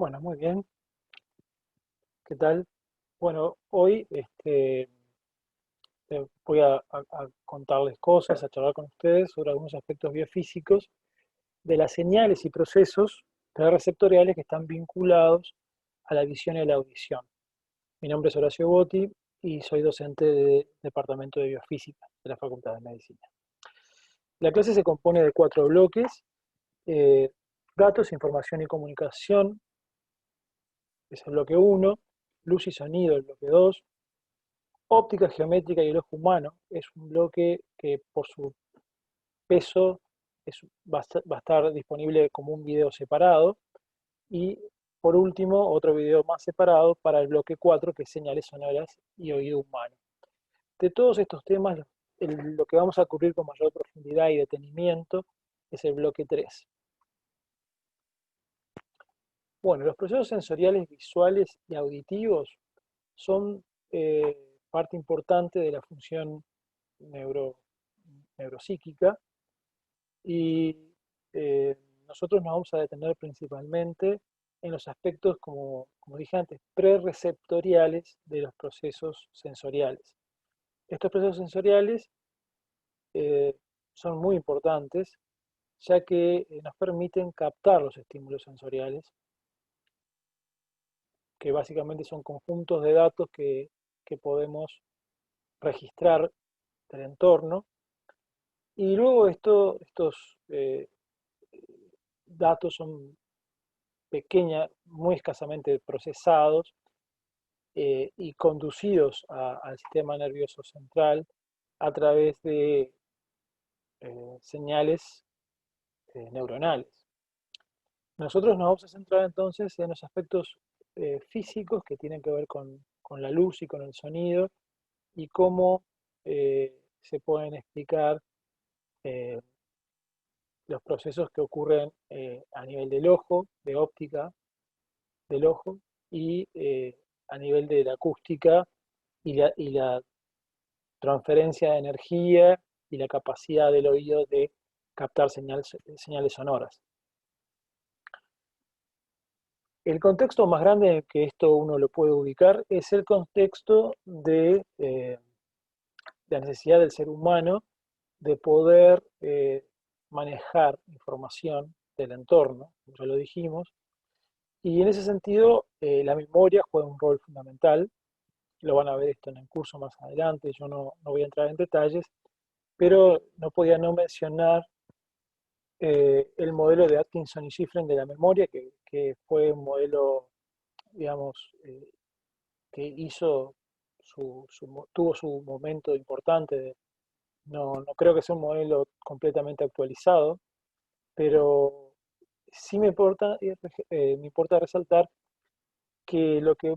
Bueno, muy bien. ¿Qué tal? Bueno, hoy voy a contarles cosas, a charlar con ustedes sobre algunos aspectos biofísicos de las señales y procesos receptoriales que están vinculados a la visión y a la audición. Mi nombre es Horacio Botti y soy docente del Departamento de Biofísica de la Facultad de Medicina. La clase se compone de 4 bloques: eh, datos, información y comunicación, es el bloque 1; luz y sonido, el bloque 2; óptica geométrica y el ojo humano, es un bloque que por su peso va a estar disponible como un video separado. Y por último, otro video más separado para el bloque 4, que es señales sonoras y oído humano. De todos estos temas, lo que vamos a cubrir con mayor profundidad y detenimiento es el bloque 3. Bueno, los procesos sensoriales visuales y auditivos son parte importante de la función neuro, neuropsíquica, y eh, nosotros nos vamos a detener principalmente en los aspectos, como dije antes, prereceptoriales de los procesos sensoriales. Estos procesos sensoriales eh, son muy importantes, ya que nos permiten captar los estímulos sensoriales, que básicamente son conjuntos de datos que podemos registrar del entorno, y luego estos datos son muy escasamente procesados y conducidos al sistema nervioso central a través de señales neuronales. Nosotros nos vamos a centrar entonces en los aspectos físicos que tienen que ver con la luz y con el sonido, y cómo se pueden explicar eh, los procesos que ocurren a nivel del ojo, de óptica del ojo, y a nivel de la acústica y la transferencia de energía y la capacidad del oído de captar señales sonoras. El contexto más grande en que esto uno lo puede ubicar es el contexto de la necesidad del ser humano de poder manejar información del entorno, como ya lo dijimos, y en ese sentido la memoria juega un rol fundamental. Lo van a ver esto en el curso más adelante, yo no voy a entrar en detalles, pero no podía no mencionar el modelo de Atkinson y Shiffrin de la memoria, que fue un modelo, digamos, que tuvo su momento importante. No creo que sea un modelo completamente actualizado, pero sí me importa resaltar que lo que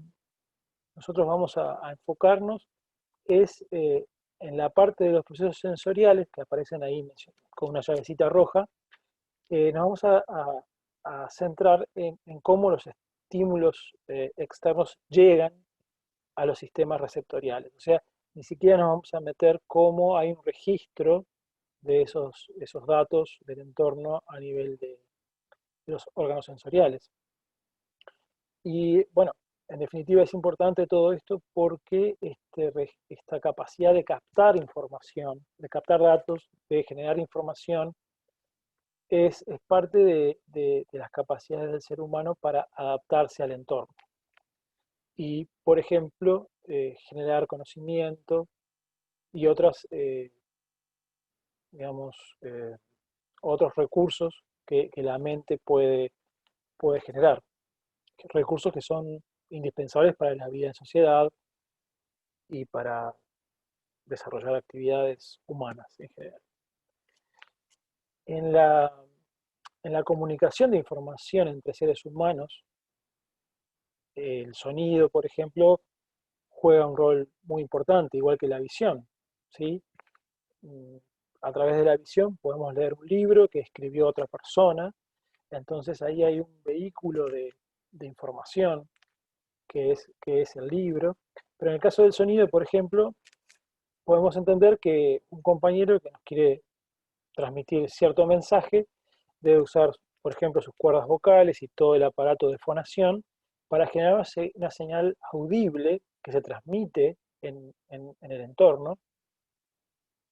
nosotros vamos a enfocarnos es en la parte de los procesos sensoriales que aparecen ahí con una llavecita roja. Nos vamos a centrar en cómo los estímulos externos llegan a los sistemas receptoriales. O sea, ni siquiera nos vamos a meter cómo hay un registro de esos datos del entorno a nivel de los órganos sensoriales. Y bueno, en definitiva es importante todo esto porque esta capacidad de captar información, de captar datos, de generar información, es parte de las capacidades del ser humano para adaptarse al entorno. Y, por ejemplo, generar conocimiento y digamos, otros recursos que la mente puede generar. Recursos que son indispensables para la vida en sociedad y para desarrollar actividades humanas en general. En la, en la comunicación de información entre seres humanos, el sonido, por ejemplo, juega un rol muy importante, igual que la visión, ¿sí? Mm, A través de la visión podemos leer un libro que escribió otra persona, entonces ahí hay un vehículo de información que es el libro. Pero en el caso del sonido, por ejemplo, podemos entender que un compañero que nos quiere transmitir cierto mensaje debe usar por ejemplo, sus cuerdas vocales y todo el aparato de fonación, para generar una señal audible que se transmite en el entorno.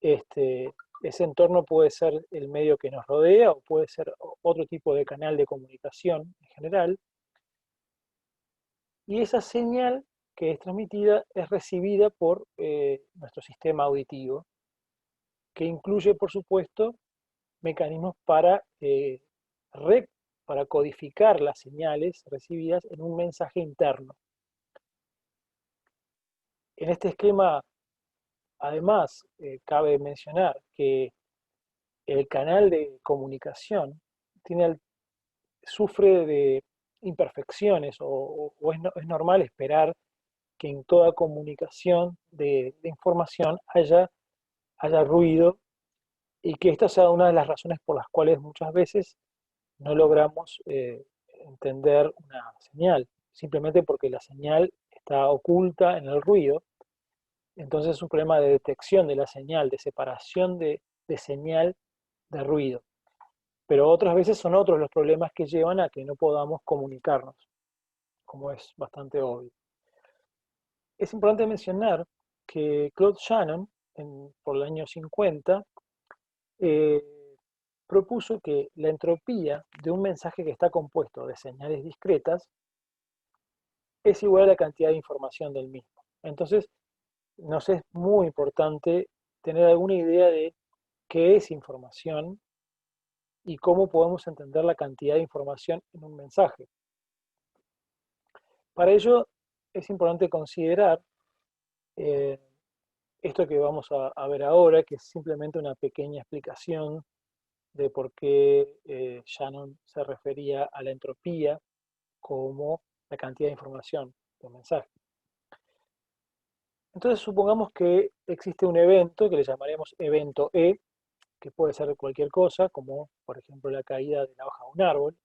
Ese entorno puede ser el medio que nos rodea o puede ser otro tipo de canal de comunicación en general. Y esa señal que es transmitida es recibida por nuestro sistema auditivo, que incluye, por supuesto, mecanismos para codificar las señales recibidas en un mensaje interno. En este esquema, además, cabe mencionar que el canal de comunicación sufre de imperfecciones es normal esperar que en toda comunicación de información haya ruido y que esta sea una de las razones por las cuales muchas veces no logramos entender una señal, simplemente porque la señal está oculta en el ruido. Entonces es un problema de detección de la señal, de separación de señal de ruido. Pero otras veces son otros los problemas que llevan a que no podamos comunicarnos, como es bastante obvio. Es importante mencionar que Claude Shannon, por el año 50, eh, propuso que la entropía de un mensaje que está compuesto de señales discretas es igual a la cantidad de información del mismo. Entonces, nos es muy importante tener alguna idea de qué es información y cómo podemos entender la cantidad de información en un mensaje. Para ello, es importante considerar eh, esto que vamos a ver ahora, que es simplemente una pequeña explicación de por qué Shannon se refería a la entropía como la cantidad de información de un mensaje. Entonces supongamos que existe un evento que le llamaremos evento E, que puede ser cualquier cosa, como por ejemplo la caída de la hoja de un árbol,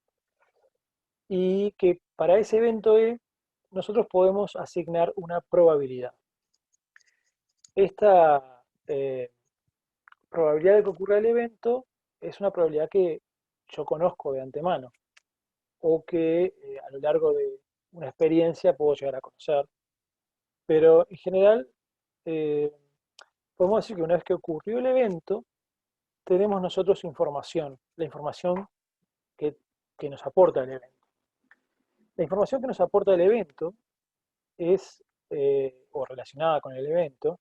y que para ese evento E nosotros podemos asignar una probabilidad. Esta probabilidad de que ocurra el evento es una probabilidad que yo conozco de antemano o que a lo largo de una experiencia puedo llegar a conocer. Pero en general eh, podemos decir que una vez que ocurrió el evento, tenemos nosotros información, la información que, que nos aporta el evento. La información que nos aporta el evento o relacionada con el evento,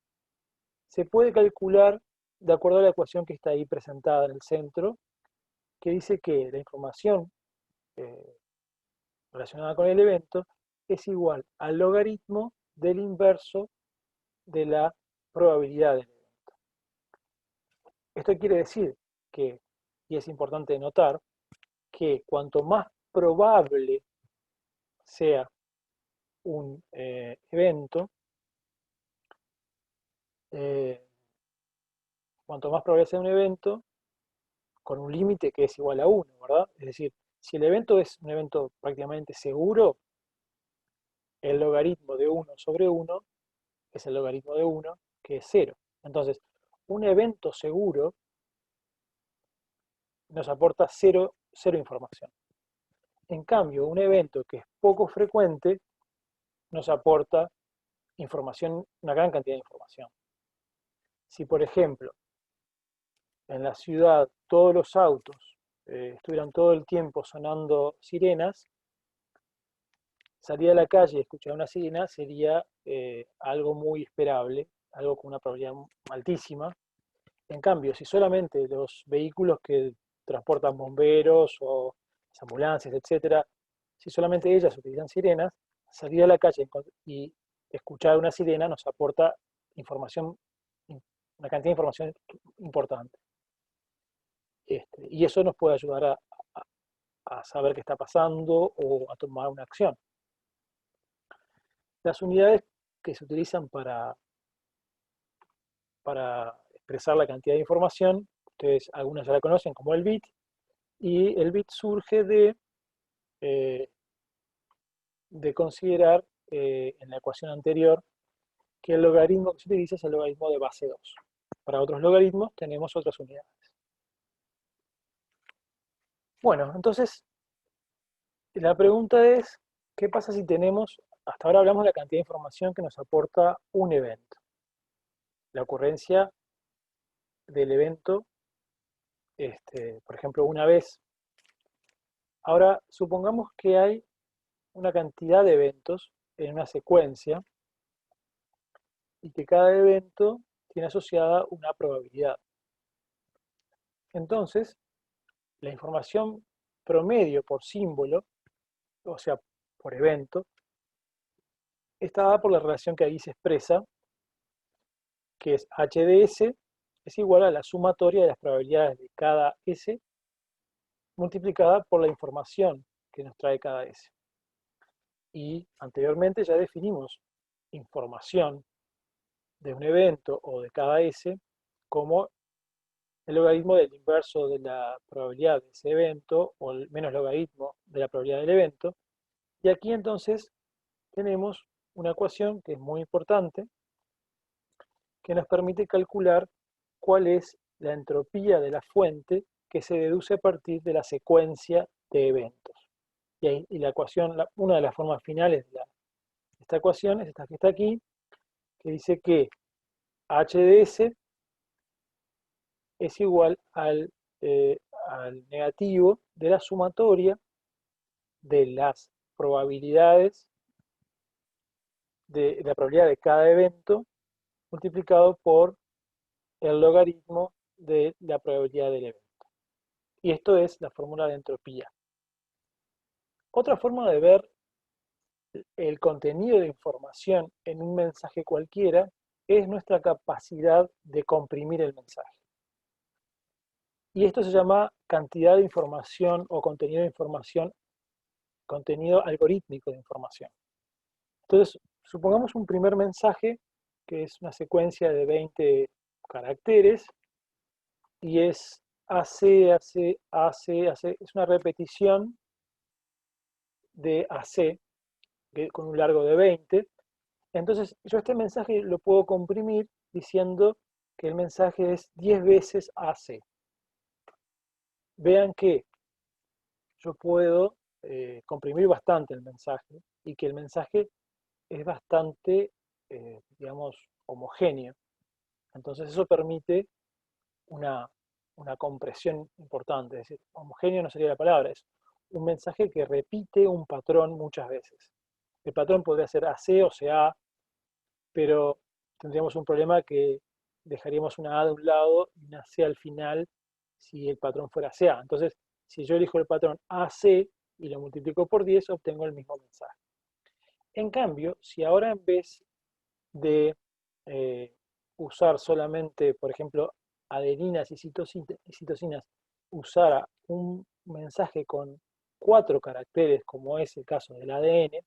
se puede calcular de acuerdo a la ecuación que está ahí presentada en el centro, que dice que la información eh, relacionada con el evento es igual al logaritmo del inverso de la probabilidad del evento. Esto quiere decir que, y es importante notar, que cuanto más probable sea un evento, eh, cuanto más probable sea un evento, con un límite que es igual a 1, ¿verdad? Es decir, si el evento es un evento prácticamente seguro, el logaritmo de 1 sobre 1 es el logaritmo de 1, que es 0. Entonces, un evento seguro nos aporta cero información. En cambio, un evento que es poco frecuente nos aporta información, una gran cantidad de información. Si, por ejemplo, en la ciudad todos los autos estuvieran todo el tiempo sonando sirenas, salir a la calle y escuchar una sirena sería algo muy esperable, algo con una probabilidad altísima. En cambio, si solamente los vehículos que transportan bomberos o las ambulancias, etcétera, si solamente ellas utilizan sirenas, salir a la calle y escuchar una sirena nos aporta información, una cantidad de información importante. Y eso nos puede ayudar a saber qué está pasando o a tomar una acción. Las unidades que se utilizan para expresar la cantidad de información, ustedes algunas ya la conocen como el bit, y el bit surge eh, de considerar en la ecuación anterior que el logaritmo que se utiliza es el logaritmo de base 2. Para otros logaritmos tenemos otras unidades. Bueno, entonces la pregunta es, ¿qué pasa si tenemos, hasta ahora hablamos de la cantidad de información que nos aporta un evento, la ocurrencia del evento, por ejemplo, una vez. Ahora, supongamos que hay una cantidad de eventos en una secuencia y que cada evento tiene asociada una probabilidad. Entonces, la información promedio por símbolo, o sea, por evento, está dada por la relación que ahí se expresa, que es h de s es igual a la sumatoria de las probabilidades de cada s multiplicada por la información que nos trae cada s. Y anteriormente ya definimos información de un evento o de cada s como el logaritmo del inverso de la probabilidad de ese evento o el menos logaritmo de la probabilidad del evento. Y aquí entonces tenemos una ecuación que es muy importante, que nos permite calcular cuál es la entropía de la fuente que se deduce a partir de la secuencia de eventos. Y la ecuación, una de las formas finales de esta ecuación es esta que está aquí, que dice que h de s es igual al negativo de la sumatoria de las probabilidades de la probabilidad de cada evento multiplicado por el logaritmo de la probabilidad del evento. Y esto es la fórmula de entropía. Otra forma de ver el contenido de información en un mensaje cualquiera es nuestra capacidad de comprimir el mensaje. Y esto se llama cantidad de información o contenido de información, contenido algorítmico de información. Entonces, supongamos un primer mensaje que es una secuencia de 20 caracteres y es AC, AC, AC, AC, es una repetición de AC con un largo de 20. Entonces, yo este mensaje lo puedo comprimir diciendo que el mensaje es 10 veces AC. Vean que yo puedo comprimir bastante el mensaje y que el mensaje es bastante, digamos, homogéneo. Entonces eso permite una, una compresión importante. Es decir, homogéneo no sería la palabra, es un mensaje que repite un patrón muchas veces. El patrón podría ser AC o CA, pero tendríamos un problema que dejaríamos una A de un lado y una C al final si el patrón fuera CA. Entonces, si yo elijo el patrón AC y lo multiplico por 10, obtengo el mismo mensaje. En cambio, si ahora en vez de usar solamente, por ejemplo, adeninas y citosinas, usara un mensaje con 4 caracteres, como es el caso del ADN,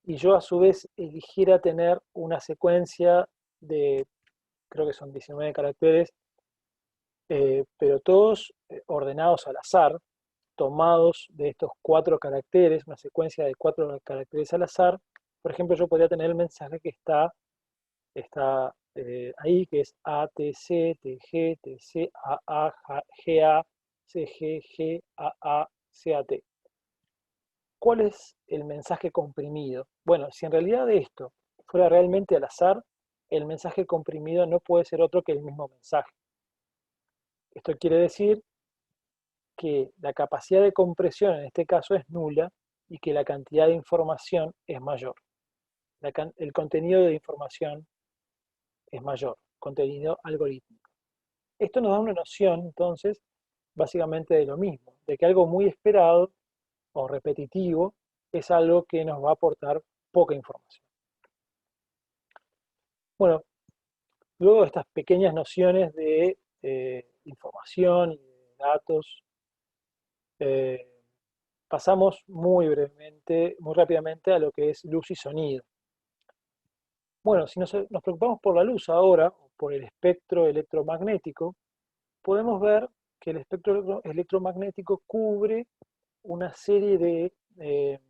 y yo a su vez eligiera tener una secuencia de, creo que son 19 caracteres, pero todos ordenados al azar, tomados de estos 4 caracteres, una secuencia de 4 caracteres al azar. Por ejemplo, yo podría tener el mensaje que está ahí, que es ATC, TG, TC, AA, GA, CG, G, AA, CAT. ¿Cuál es el mensaje comprimido? Bueno, si en realidad esto fuera realmente al azar, el mensaje comprimido no puede ser otro que el mismo mensaje. Esto quiere decir que la capacidad de compresión en este caso es nula y que la cantidad de información es mayor. El contenido de información es mayor, contenido algorítmico. Esto nos da una noción, entonces, básicamente de lo mismo, de que algo muy esperado o repetitivo es algo que nos va a aportar poca información. Bueno, luego de estas pequeñas nociones de información y de datos, eh, pasamos muy brevemente, muy rápidamente a lo que es luz y sonido. Bueno, si nos preocupamos por la luz ahora, o por el espectro electromagnético, podemos ver que el espectro electromagnético cubre una serie de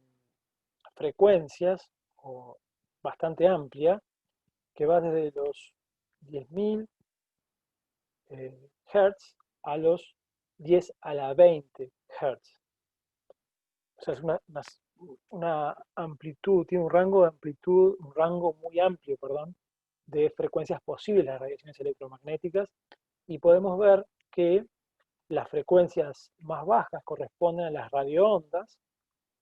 frecuencias bastante amplia, que va desde los 10.000 Hz a los 10 a la 20 Hz. O sea, es una amplitud, tiene un rango de amplitud, un rango muy amplio, perdón, de frecuencias posibles las radiaciones electromagnéticas, y podemos ver que las frecuencias más bajas corresponden a las radioondas,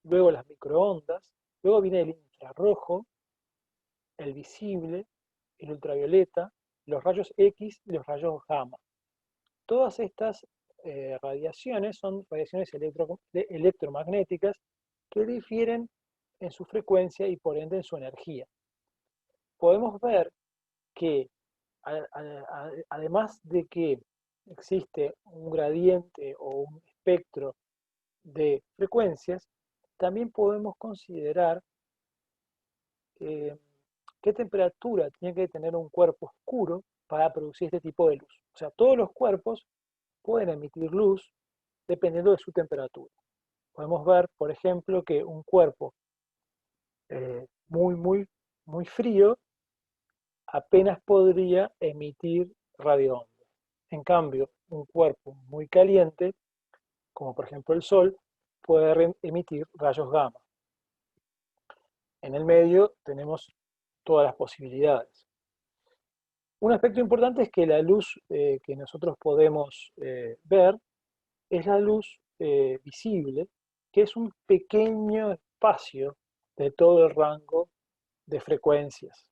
luego las microondas, luego viene el infrarrojo, el visible, el ultravioleta, los rayos X y los rayos gamma. Todas estas radiaciones son radiaciones electromagnéticas que difieren en su frecuencia y por ende en su energía. Podemos ver que además de que existe un gradiente o un espectro de frecuencias, también podemos considerar qué temperatura tiene que tener un cuerpo oscuro para producir este tipo de luz. O sea, todos los cuerpos pueden emitir luz dependiendo de su temperatura. Podemos ver, por ejemplo, que un cuerpo muy frío apenas podría emitir radioondas. En cambio, un cuerpo muy caliente, como por ejemplo el Sol, puede emitir rayos gamma. En el medio tenemos todas las posibilidades. Un aspecto importante es que la luz que nosotros podemos ver es la luz visible, que es un pequeño espacio de todo el rango de frecuencias.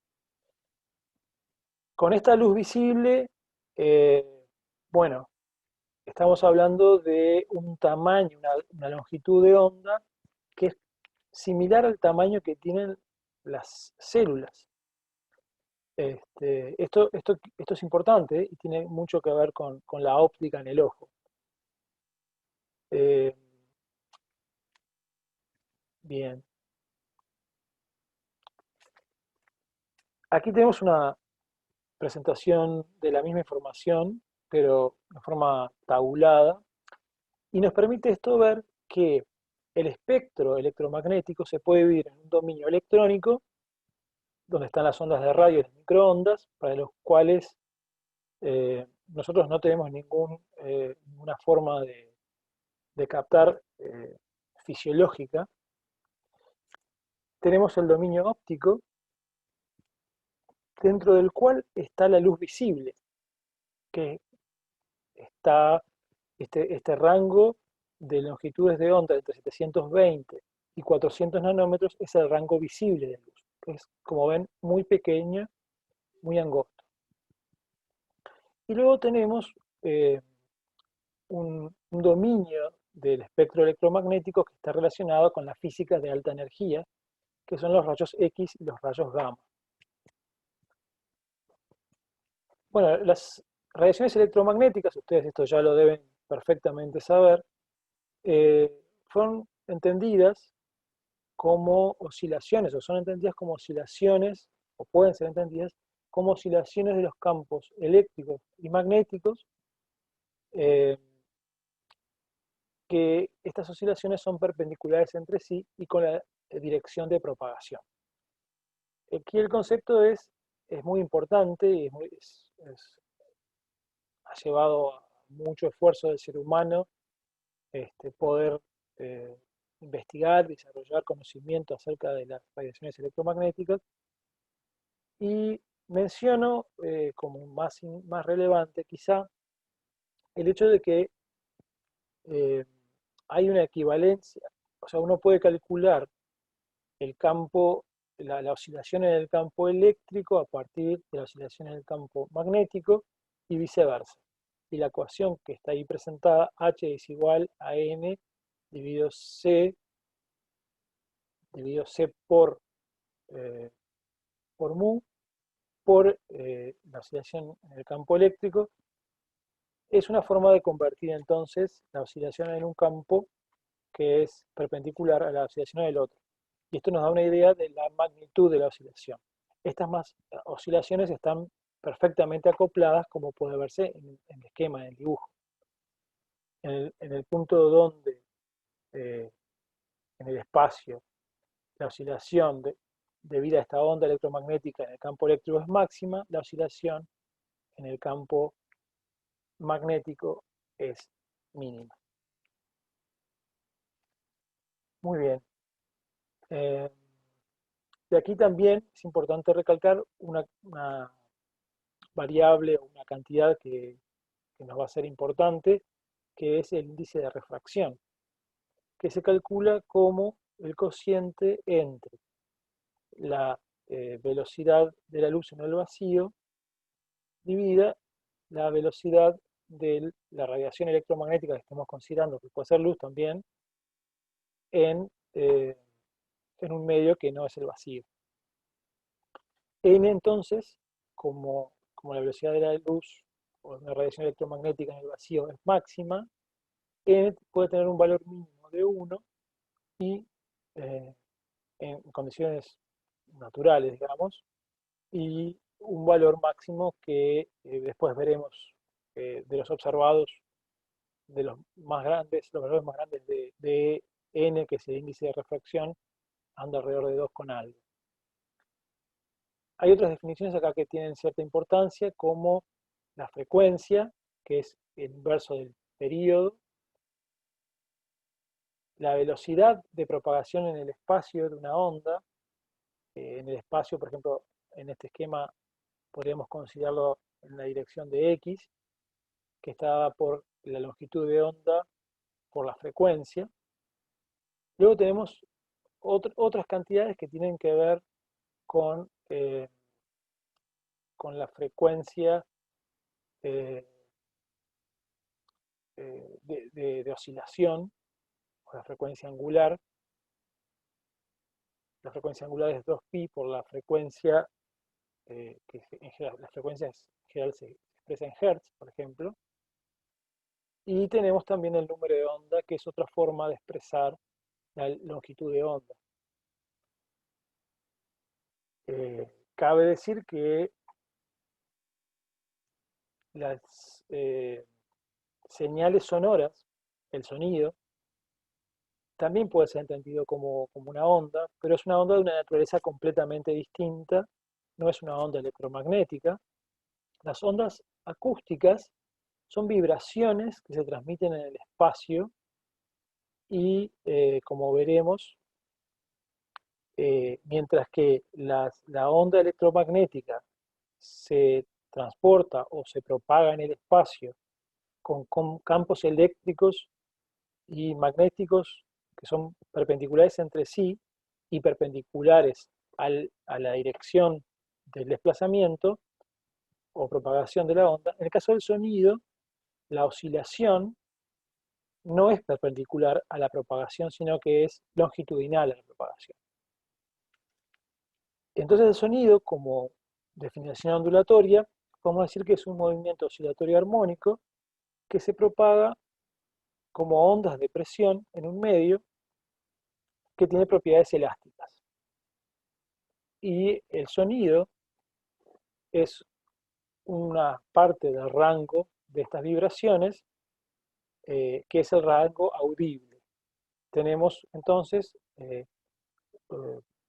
Con esta luz visible, eh, bueno, estamos hablando de un tamaño, una longitud de onda que es similar al tamaño que tienen las células. Esto es importante y tiene mucho que ver con la óptica en el ojo. Eh, bien, aquí tenemos una presentación de la misma información, pero de forma tabulada, y nos permite esto ver que el espectro electromagnético se puede dividir en un dominio electrónico, donde están las ondas de radio y las microondas, para los cuales nosotros no tenemos ninguna forma de captar fisiológica. Tenemos el dominio óptico, dentro del cual está la luz visible, que está este rango de longitudes de onda entre 720 y 400 nanómetros es el rango visible de luz, que es, como ven, muy pequeña, muy angosto. Y luego tenemos un dominio del espectro electromagnético que está relacionado con la física de alta energía, que son los rayos X y los rayos gamma. Bueno, las radiaciones electromagnéticas, ustedes esto ya lo deben perfectamente saber, fueron entendidas como oscilaciones, o son entendidas como oscilaciones, o pueden ser entendidas como oscilaciones de los campos eléctricos y magnéticos, eh, que estas oscilaciones son perpendiculares entre sí y con la dirección de propagación. Aquí el concepto es muy importante y ha llevado a mucho esfuerzo del ser humano poder eh, investigar, desarrollar conocimiento acerca de las radiaciones electromagnéticas, y menciono como más relevante quizá el hecho de que eh, hay una equivalencia, o sea, uno puede calcular el campo, la oscilación en el campo eléctrico a partir de la oscilación en el campo magnético y viceversa. Y la ecuación que está ahí presentada, H es igual a N dividido C eh, por mu, por la oscilación en el campo eléctrico, es una forma de convertir entonces la oscilación en un campo que es perpendicular a la oscilación del otro. Y esto nos da una idea de la magnitud de la oscilación. Estas oscilaciones están perfectamente acopladas, como puede verse en el esquema, en el dibujo. En el punto donde en el espacio la oscilación debido a esta onda electromagnética en el campo eléctrico es máxima, la oscilación en el campo magnético es mínima. Muy bien. Eh, de aquí también es importante recalcar una variable o una cantidad que nos va a ser importante, que es el índice de refracción, que se calcula como el cociente entre la velocidad de la luz en el vacío dividida la velocidad de la radiación electromagnética que estamos considerando, que puede ser luz también, en, eh, en un medio que no es el vacío. N entonces, como la velocidad de la luz o una radiación electromagnética en el vacío es máxima, N puede tener un valor mínimo de 1 y en condiciones naturales, digamos, y un valor máximo que después veremos de los observados, de los más grandes, los valores más grandes de N, que es el índice de refracción, anda alrededor de 2 con algo. Hay otras definiciones acá que tienen cierta importancia, como la frecuencia, que es el inverso del periodo, la velocidad de propagación en el espacio de una onda. En el espacio, por ejemplo, en este esquema podríamos considerarlo en la dirección de X, que está dada por la longitud de onda por la frecuencia. Luego tenemos otras cantidades que tienen que ver con, con la frecuencia eh, de oscilación, o la frecuencia angular. La frecuencia angular es 2pi por la frecuencia, que en general, las frecuencias en general se expresa en Hertz, por ejemplo. Y tenemos también el número de onda, que es otra forma de expresar la longitud de onda. Cabe decir que las señales sonoras, el sonido, también puede ser entendido como una onda, pero es una onda de una naturaleza completamente distinta, no es una onda electromagnética. Las ondas acústicas son vibraciones que se transmiten en el espacio y, como veremos, mientras que la onda electromagnética se transporta o se propaga en el espacio con campos eléctricos y magnéticos que son perpendiculares entre sí y perpendiculares a la dirección del desplazamiento o propagación de la onda. En el caso del sonido, la oscilación no es perpendicular a la propagación, sino que es longitudinal a la propagación. Entonces el sonido, como definición ondulatoria, podemos decir que es un movimiento oscilatorio armónico que se propaga como ondas de presión en un medio que tiene propiedades elásticas. Y el sonido es una parte del rango de estas vibraciones, que es el rango audible. Tenemos entonces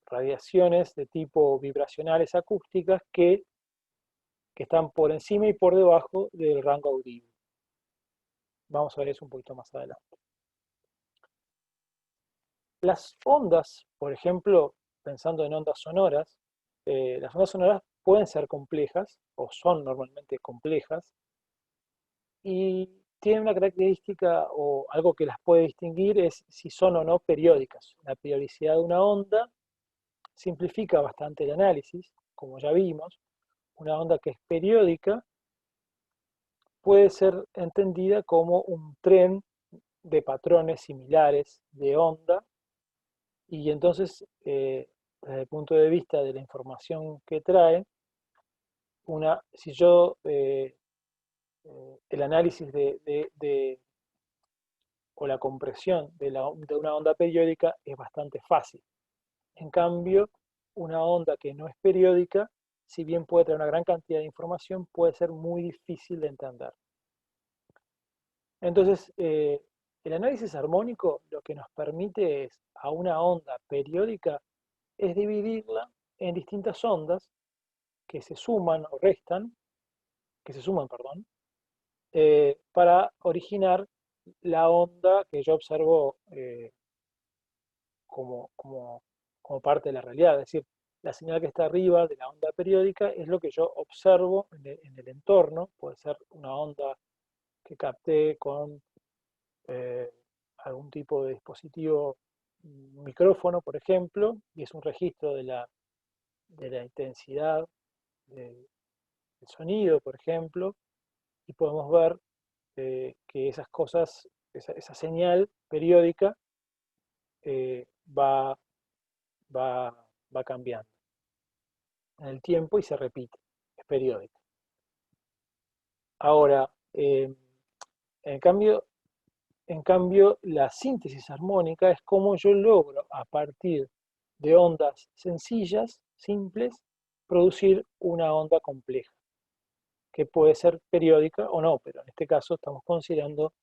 radiaciones de tipo vibracionales acústicas que están por encima y por debajo del rango audible. Vamos a ver eso un poquito más adelante. Las ondas, por ejemplo, pensando en ondas sonoras, las ondas sonoras pueden ser complejas, o son normalmente complejas, y tienen una característica o algo que las puede distinguir, es si son o no periódicas. La periodicidad de una onda simplifica bastante el análisis, como ya vimos. Una onda que es periódica puede ser entendida como un tren de patrones similares de onda, y entonces, desde el punto de vista de la información que trae, si yo, el análisis o la compresión de una onda periódica es bastante fácil. En cambio, una onda que no es periódica, si bien puede traer una gran cantidad de información, puede ser muy difícil de entender. Entonces, el análisis armónico lo que nos permite es a una onda periódica es dividirla en distintas ondas que se suman o restan, que se suman, perdón, para originar la onda que yo observo como parte de la realidad. Es decir, la señal que está arriba de la onda periódica es lo que yo observo en el entorno. Puede ser una onda que capté con eh, algún tipo de dispositivo, un micrófono, por ejemplo, y es un registro de la intensidad del sonido, por ejemplo, y podemos ver que esas cosas, esa señal periódica va, va, va cambiando en el tiempo y se repite, es periódica. Ahora, en cambio, la síntesis armónica es como yo logro, a partir de ondas sencillas, simples, producir una onda compleja, que puede ser periódica o no, pero en este caso estamos considerando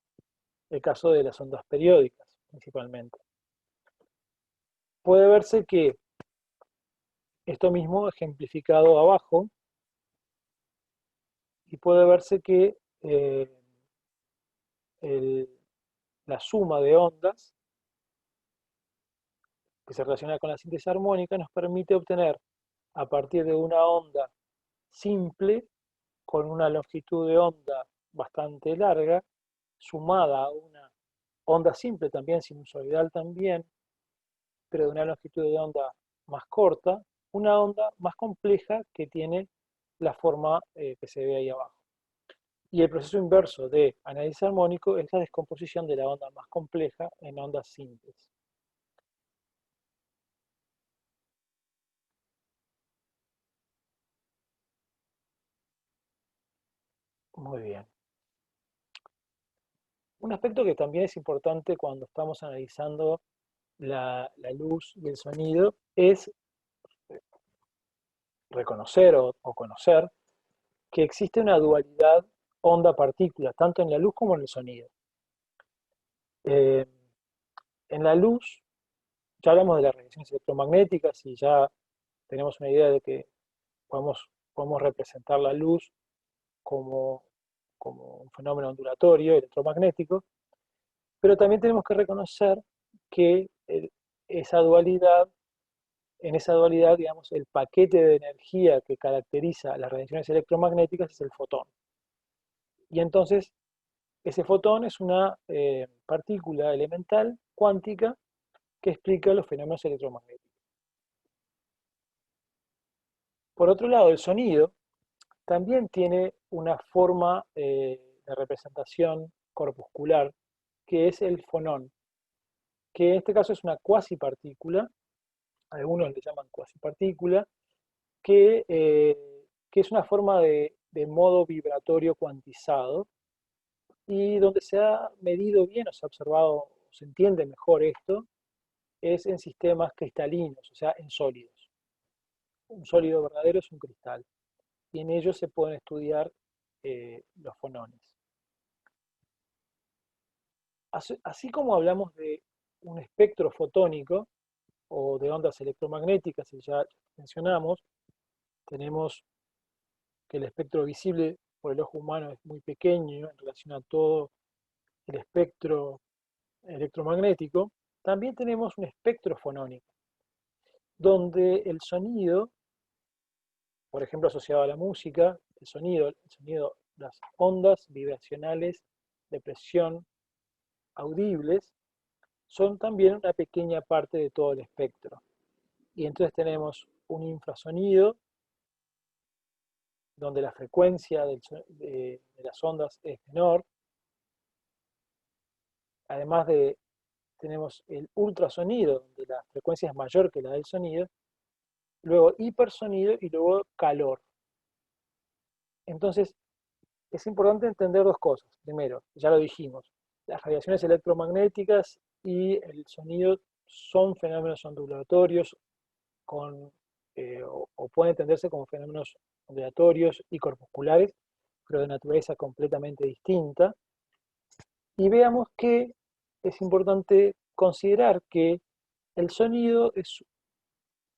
el caso de las ondas periódicas, principalmente. Puede verse que esto mismo ejemplificado abajo, y puede verse que el, la suma de ondas que se relaciona con la síntesis armónica nos permite obtener, a partir de una onda simple, con una longitud de onda bastante larga, sumada a una onda simple también, sinusoidal también, pero de una longitud de onda más corta, una onda más compleja que tiene la forma que se ve ahí abajo. Y el proceso inverso de análisis armónico es la descomposición de la onda más compleja en ondas simples. Muy bien. Un aspecto que también es importante cuando estamos analizando la luz y el sonido es reconocer o conocer que existe una dualidad onda-partícula, tanto en la luz como en el sonido. Eh, en la luz, ya hablamos de las radiaciones electromagnéticas y ya tenemos una idea de que podemos representar la luz como, como un fenómeno ondulatorio electromagnético, pero también tenemos que reconocer que esa dualidad, en esa dualidad, digamos, el paquete de energía que caracteriza las radiaciones electromagnéticas es el fotón. Y entonces, ese fotón es una partícula elemental cuántica que explica los fenómenos electromagnéticos. Por otro lado, el sonido también tiene una forma de representación corpuscular, que es el fonón, que en este caso es una cuasipartícula, algunos le llaman cuasipartícula, que es una forma de modo vibratorio cuantizado y donde se ha medido bien o se ha observado, se entiende mejor esto, es en sistemas cristalinos, o sea, en sólidos. Un sólido verdadero es un cristal y en ellos se pueden estudiar los fonones. Así como hablamos de un espectro fotónico o de ondas electromagnéticas, y ya mencionamos, tenemos que el espectro visible por el ojo humano es muy pequeño en relación a todo el espectro electromagnético. También tenemos un espectro fonónico, donde el sonido, por ejemplo asociado a la música, las ondas vibracionales de presión audibles, son también una pequeña parte de todo el espectro. Y entonces tenemos un infrasonido, donde la frecuencia de las ondas es menor. Además de, tenemos el ultrasonido, donde la frecuencia es mayor que la del sonido. Luego hipersonido y luego calor. Entonces, es importante entender dos cosas. Primero, ya lo dijimos, las radiaciones electromagnéticas y el sonido son fenómenos ondulatorios o pueden entenderse como fenómenos ondulatorios y corpusculares, pero de naturaleza completamente distinta. Y veamos que es importante considerar que el sonido es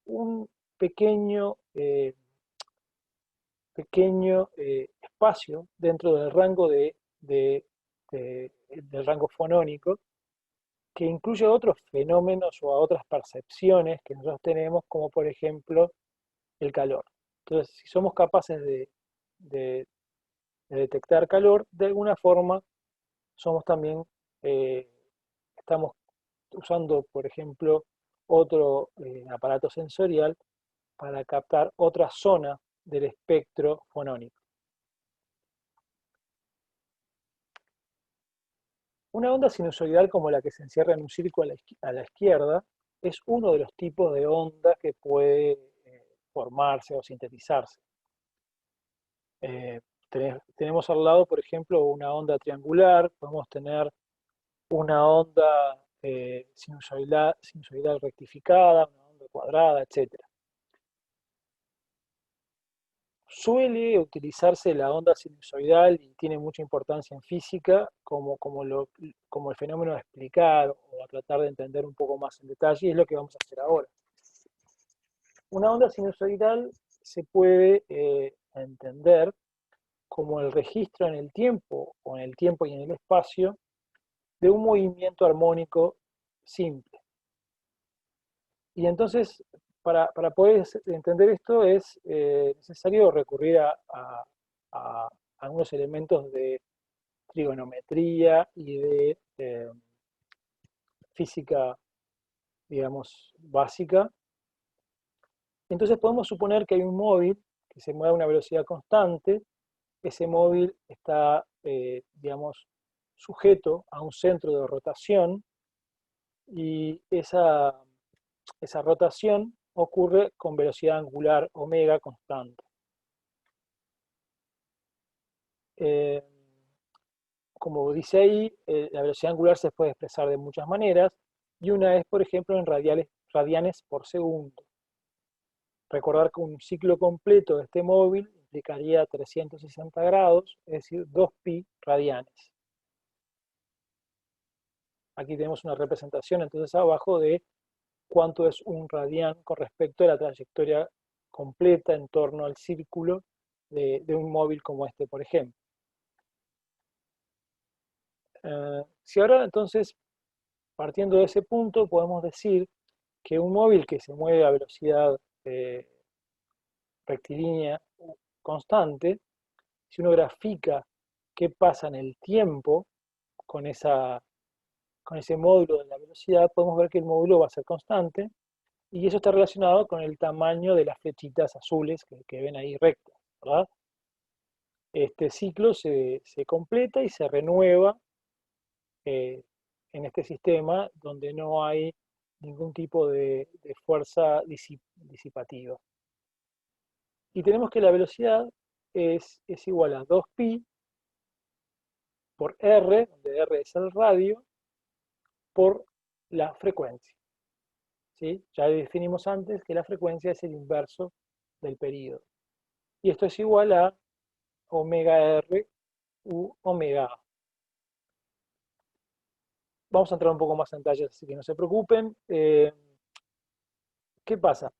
un pequeño, espacio dentro del rango del rango fonónico, que incluye a otros fenómenos o a otras percepciones que nosotros tenemos, como por ejemplo el calor. Entonces, si somos capaces de- de detectar calor, de alguna forma somos también, eh, estamos usando, por ejemplo, otro aparato sensorial para captar otra zona del espectro fonónico. Una onda sinusoidal como la que se encierra en un círculo a la izquierda es uno de los tipos de onda que puede formarse o sintetizarse. Eh, tenemos al lado, por ejemplo, una onda triangular, podemos tener una onda sinusoidal rectificada, una onda cuadrada, etc. Suele utilizarse la onda sinusoidal y tiene mucha importancia en física como el fenómeno a explicar o a tratar de entender un poco más en detalle, y es lo que vamos a hacer ahora. Una onda sinusoidal se puede entender como el registro en el tiempo o en el tiempo y en el espacio de un movimiento armónico simple. Y entonces, para poder entender esto es necesario recurrir a algunos elementos de trigonometría y de física, digamos, básica. Entonces podemos suponer que hay un móvil que se mueve a una velocidad constante. Ese móvil está, digamos, sujeto a un centro de rotación y esa rotación ocurre con velocidad angular omega constante. Eh, Como dice ahí, la velocidad angular se puede expresar de muchas maneras y una es, por ejemplo, en radianes por segundo. Recordar que un ciclo completo de este móvil implicaría 360 grados, es decir, 2pi radianes. Aquí tenemos una representación entonces abajo de cuánto es un radián con respecto a la trayectoria completa en torno al círculo de un móvil como este, por ejemplo. Si ahora entonces, partiendo de ese punto, podemos decir que un móvil que se mueve a velocidad eh, rectilínea constante, si uno grafica qué pasa en el tiempo con, con ese módulo de la velocidad, podemos ver que el módulo va a ser constante y eso está relacionado con el tamaño de las flechitas azules que ven ahí rectas, ¿verdad? Este ciclo se completa y se renueva eh, en este sistema donde no hay ningún tipo de fuerza disipativa. Y tenemos que la velocidad es igual a 2pi por r, donde r es el radio, por la frecuencia. ¿Sí? Ya definimos antes que la frecuencia es el inverso del periodo. Y esto es igual a omega r u omega a. Vamos a entrar un poco más en detalles, así que no se preocupen. ¿Qué pasa?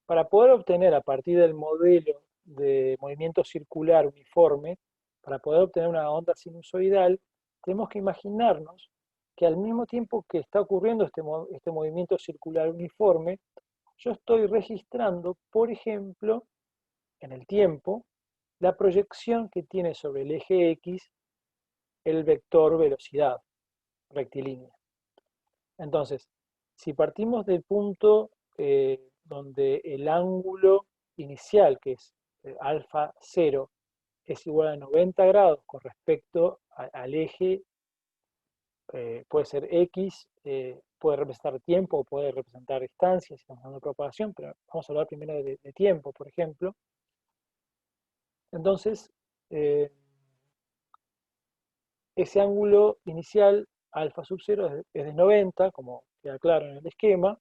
Para poder obtener a partir del modelo de movimiento circular uniforme, para poder obtener una onda sinusoidal, tenemos que imaginarnos que al mismo tiempo que está ocurriendo este movimiento circular uniforme, yo estoy registrando, por ejemplo, en el tiempo, la proyección que tiene sobre el eje X el vector velocidad rectilínea. Entonces, si partimos del punto donde el ángulo inicial, que es alfa 0, es igual a 90 grados con respecto al eje, puede ser X, puede representar tiempo o puede representar distancia, si estamos hablando de propagación, pero vamos a hablar primero de tiempo, por ejemplo. Entonces, eh, ese ángulo inicial, alfa sub 0, es de 90, como queda claro en el esquema,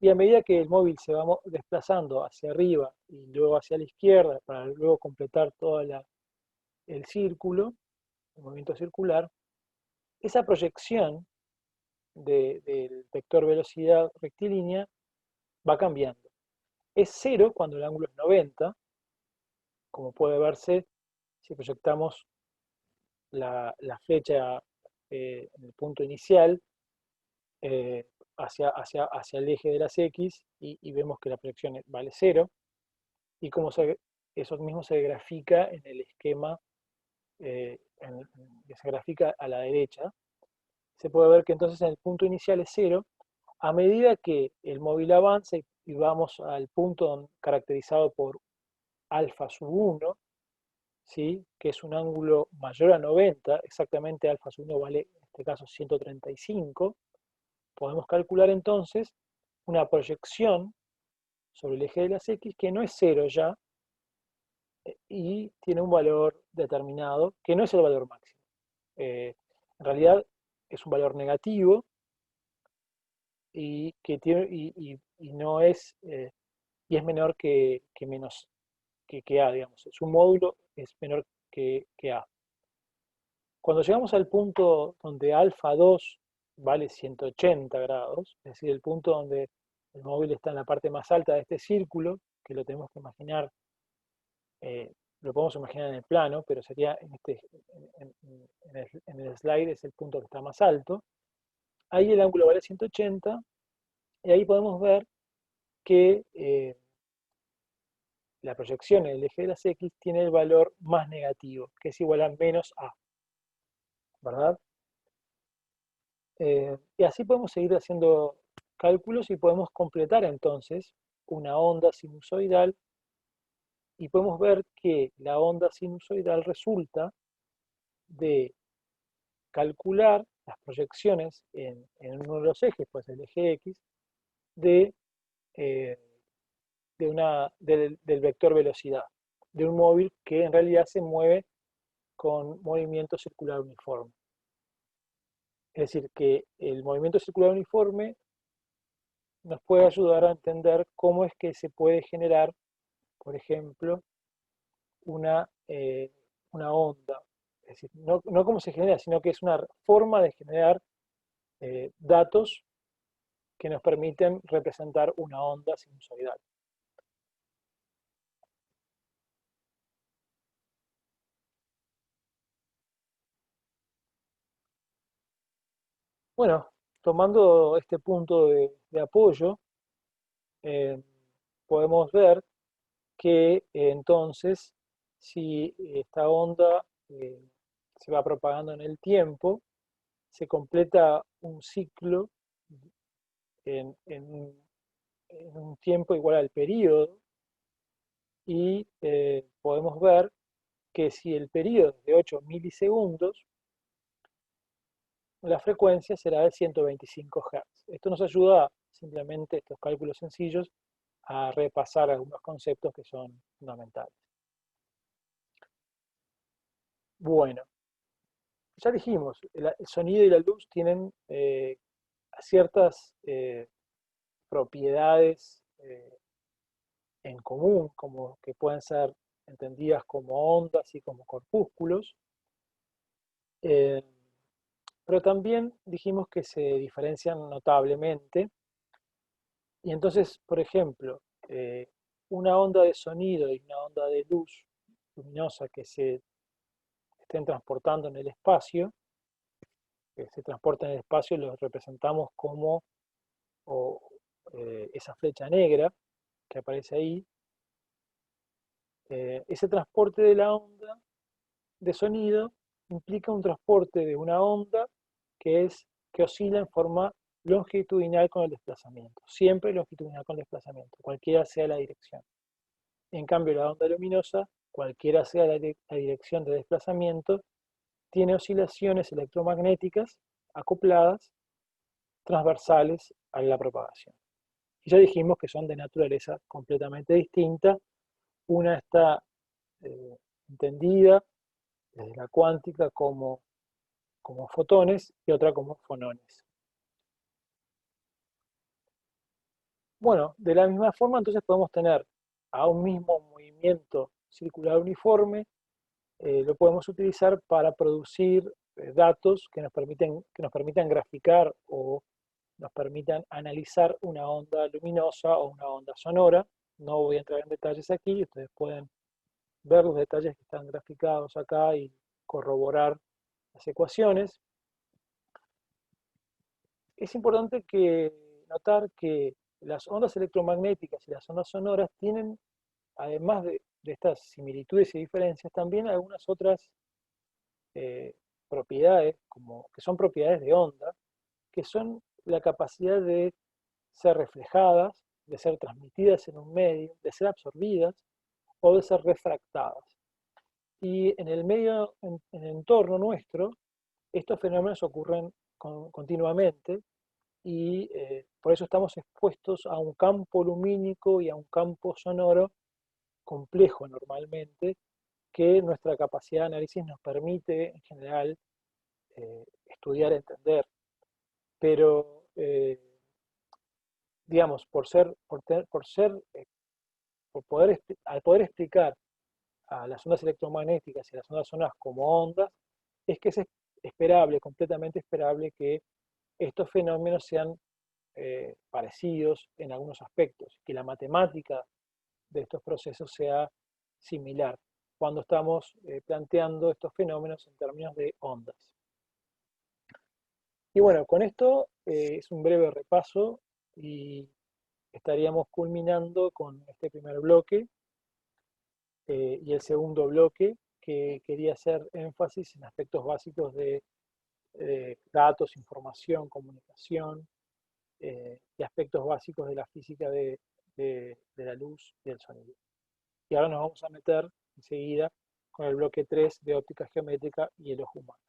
y a medida que el móvil se va desplazando hacia arriba y luego hacia la izquierda para luego completar todo el círculo, el movimiento circular, esa proyección del vector velocidad rectilínea va cambiando. Es 0 cuando el ángulo es 90, como puede verse si proyectamos la flecha en el punto inicial hacia el eje de las X y vemos que la proyección vale 0 y cómo eso mismo se grafica en el esquema que se grafica a la derecha. Se puede ver que entonces en el punto inicial es 0. A medida que el móvil avanza y vamos al punto caracterizado por alfa sub 1, ¿sí? Que es un ángulo mayor a 90, exactamente alfa sub 1 vale en este caso 135, podemos calcular entonces una proyección sobre el eje de las X que no es 0 ya y tiene un valor determinado que no es el valor máximo. En realidad es un valor negativo y que tiene y no es y es menor que menos que A, digamos. Su módulo es menor que A. Cuando llegamos al punto donde alfa 2 vale 180 grados, es decir, el punto donde el móvil está en la parte más alta de este círculo, que lo tenemos que imaginar, lo podemos imaginar en el plano, pero sería en el slide es el punto que está más alto. Ahí el ángulo vale 180 y ahí podemos ver que la proyección en el eje de las X tiene el valor más negativo, que es igual a menos A, ¿verdad? Y así podemos seguir haciendo cálculos y podemos completar entonces una onda sinusoidal y podemos ver que la onda sinusoidal resulta de calcular las proyecciones en uno de los ejes, pues el eje X, de, eh, del vector velocidad, de un móvil que en realidad se mueve con movimiento circular uniforme. Es decir, que el movimiento circular uniforme nos puede ayudar a entender cómo es que se puede generar, por ejemplo, una, una onda. Es decir, no cómo se genera, sino que es una forma de generar datos que nos permiten representar una onda sinusoidal. Bueno, tomando este punto de apoyo, eh, podemos ver que entonces, si esta onda se va propagando en el tiempo, se completa un ciclo en un tiempo igual al periodo y podemos ver que si el periodo es de 8 milisegundos, la frecuencia será de 125 Hz. Esto nos ayuda simplemente, estos cálculos sencillos, a repasar algunos conceptos que son fundamentales. Bueno, ya dijimos, el sonido y la luz tienen ciertas propiedades en común, como que pueden ser entendidas como ondas y como corpúsculos, eh, pero también dijimos que se diferencian notablemente. Y entonces, por ejemplo, una onda de sonido y una onda de luz luminosa que se estén transportando en el espacio, que se transportan en el espacio, los representamos como o, esa flecha negra que aparece ahí. Ese transporte de la onda de sonido implica un transporte de una onda que oscila en forma longitudinal con el desplazamiento, siempre longitudinal con el desplazamiento, cualquiera sea la dirección. En cambio, la onda luminosa, cualquiera sea la dirección de desplazamiento, tiene oscilaciones electromagnéticas acopladas, transversales a la propagación. Y ya dijimos que son de naturaleza completamente distinta. Una está entendida desde la cuántica como fotones y otra como fonones. Bueno, de la misma forma entonces podemos tener a un mismo movimiento circular uniforme, lo podemos utilizar para producir datos que nos permitan graficar o nos permitan analizar una onda luminosa o una onda sonora. No voy a entrar en detalles aquí, ustedes pueden ver los detalles que están graficados acá y corroborar las ecuaciones. es importante notar que las ondas electromagnéticas y las ondas sonoras tienen, además de estas similitudes y diferencias, también algunas otras eh, propiedades, como que son propiedades de onda, que son la capacidad de ser reflejadas, de ser transmitidas en un medio, de ser absorbidas o de ser refractadas. Y en el medio, en el entorno nuestro, estos fenómenos ocurren continuamente y por eso estamos expuestos a un campo lumínico y a un campo sonoro complejo normalmente, que nuestra capacidad de análisis nos permite en general estudiar, entender. Pero, digamos, por poder, al poder explicar a las ondas electromagnéticas y a las ondas sonoras como ondas, es que es esperable, completamente esperable, que estos fenómenos sean parecidos en algunos aspectos, que la matemática de estos procesos sea similar cuando estamos planteando estos fenómenos en términos de ondas. Y bueno, con esto es un breve repaso y estaríamos culminando con este primer bloque y el segundo bloque, que quería hacer énfasis en aspectos básicos de datos, información, comunicación y aspectos básicos de la física de la luz y el sonido. Y ahora nos vamos a meter enseguida con el bloque 3 de óptica geométrica y el ojo humano.